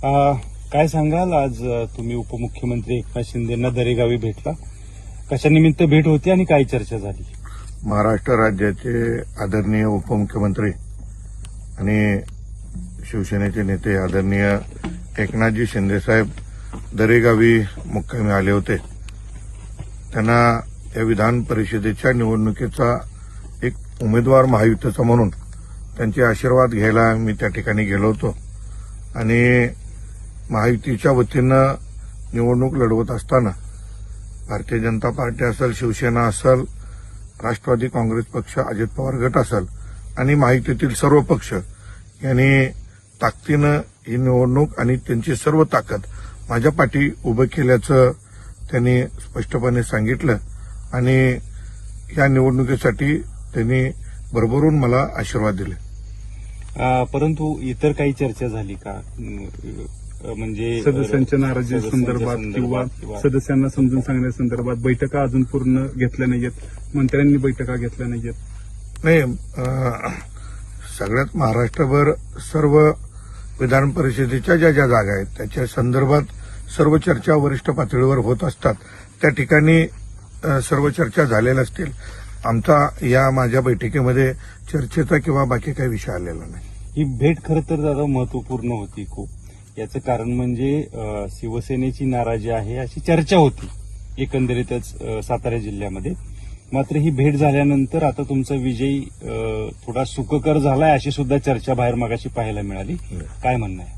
काय सांगाल, आज तुम्ही उपमुख्यमंत्री एकनाथ शिंदेंना दरेगावी भेटला, कशा निमित्त भेट होती आणि काय चर्चा झाली? महाराष्ट्र राज्याचे आदरणीय उपमुख्यमंत्री आणि शिवसेनेचे नेते आदरणीय एकनाथजी शिंदेसाहेब दरेगावी मुक्कामी आले होते. त्यांना या विधान परिषदेच्या निवडणुकीचा एक उमेदवार महायुतीचा म्हणून त्यांचे आशीर्वाद घ्यायला मी त्या ठिकाणी गेलो होतो आणि महायुतीच्या वतीनं निवडणूक लढवत असताना भारतीय जनता पार्टी असेल, शिवसेना असेल, राष्ट्रवादी काँग्रेस पक्ष, अजित पवार गट असेल आणि महायुतीतील सर्व पक्ष यांनी ताकदीनं ही निवडणूक आणि त्यांची सर्व ताकद माझ्या पाठी उभं केल्याचं त्यांनी स्पष्टपणे सांगितलं आणि या निवडणुकीसाठी त्यांनी भरभरून मला आशीर्वाद दिले. परंतु इतर काही चर्चा झाली का? म्हणजे सदस्यांच्या नाराजी संदर्भात किंवा सदस्यांना समजून सांगण्यासंदर्भात बैठका अजून पूर्ण घेतल्या नाहीयेत, मंत्र्यांनी बैठका घेतल्या नाहीयेत? नाही, सगळ्यात महाराष्ट्रभर सर्व विधान परिषदेच्या ज्या ज्या जागा आहेत त्याच्या संदर्भात सर्व चर्चा वरिष्ठ पातळीवर होत असतात. त्या ठिकाणी सर्व चर्चा झालेल्या असतील. आमचा या माझ्या बैठकीमध्ये चर्चेचा किंवा बाकी काही विषय आलेला नाही. ही भेट खरं तर दादा महत्वपूर्ण होती खूप. याचं कारण म्हणजे शिवसेनेची नाराजी आहे अशी चर्चा होती एकंदरीतच सातारा जिल्ह्यामध्ये. मात्र ही भेट झाल्यानंतर आता तुमचा विजय थोडा सुखकर झालाय अशी सुद्धा चर्चा बाहेर मागाशी पाहायला मिळाली. काय म्हणणं आहे?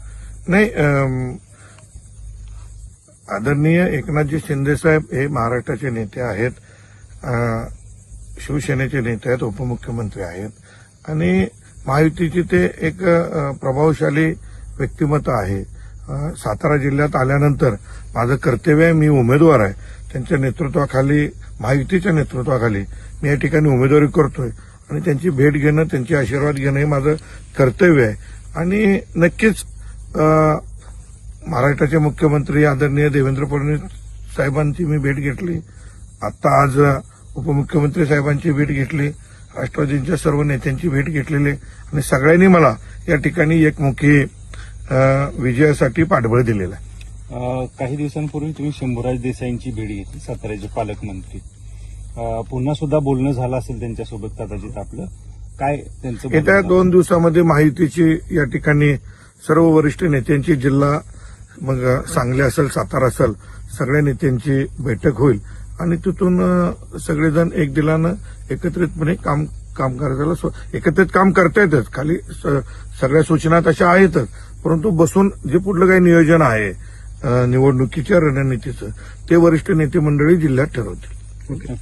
नाही, आदरणीय एकनाथजी शिंदेसाहेब हे महाराष्ट्राचे नेते आहेत, शिवसेनेचे नेते आहेत, उपमुख्यमंत्री आहेत आणि महायुतीचे ते एक प्रभावशाली व्यक्तिमत्व आहे. सातारा जिल्ह्यात आल्यानंतर माझं कर्तव्य आहे, मी उमेदवार आहे, त्यांच्या नेतृत्वाखाली, महायुतीच्या नेतृत्वाखाली मी या ठिकाणी उमेदवारी करतोय आणि त्यांची भेट घेणं, त्यांचे आशीर्वाद घेणं हे माझं कर्तव्य आहे. आणि नक्कीच महाराष्ट्राचे मुख्यमंत्री आदरणीय देवेंद्र फडणवीस साहेबांची मी भेट घेतली, आता आज उपमुख्यमंत्री साहेबांची भेट घेतली, राष्ट्रवादीच्या सर्व नेत्यांची भेट घेतलेली आणि सगळ्यांनी मला या ठिकाणी एकमुखी विजयासाठी पाठबळ दिलेलं आहे. काही दिवसांपूर्वी तुम्ही शंभूराज देसाईंची भेट घेतली, साताऱ्याचे पालकमंत्री. पुन्हा सुद्धा बोलणं झालं असेल त्यांच्यासोबत कदाचित आपलं. काय त्यांचं? येत्या 2 दिवसामध्ये महायुतीची या ठिकाणी सर्व वरिष्ठ नेत्यांची, जिल्हा मग सांगली असेल, सातारा असेल, सगळ्या नेत्यांची बैठक होईल आणि तिथून सगळेजण एक दिलानं एकत्रितपणे काम करायला एकत्रित काम करतायतच. खाली सगळ्या सूचना तशा आहेतच, परंतु बसून जे पुढलं काही नियोजन आहे निवडणुकीच्या रणनीतीचं ते वरिष्ठ नेते मंडळी जिल्ह्यात ठरवतील. ओके.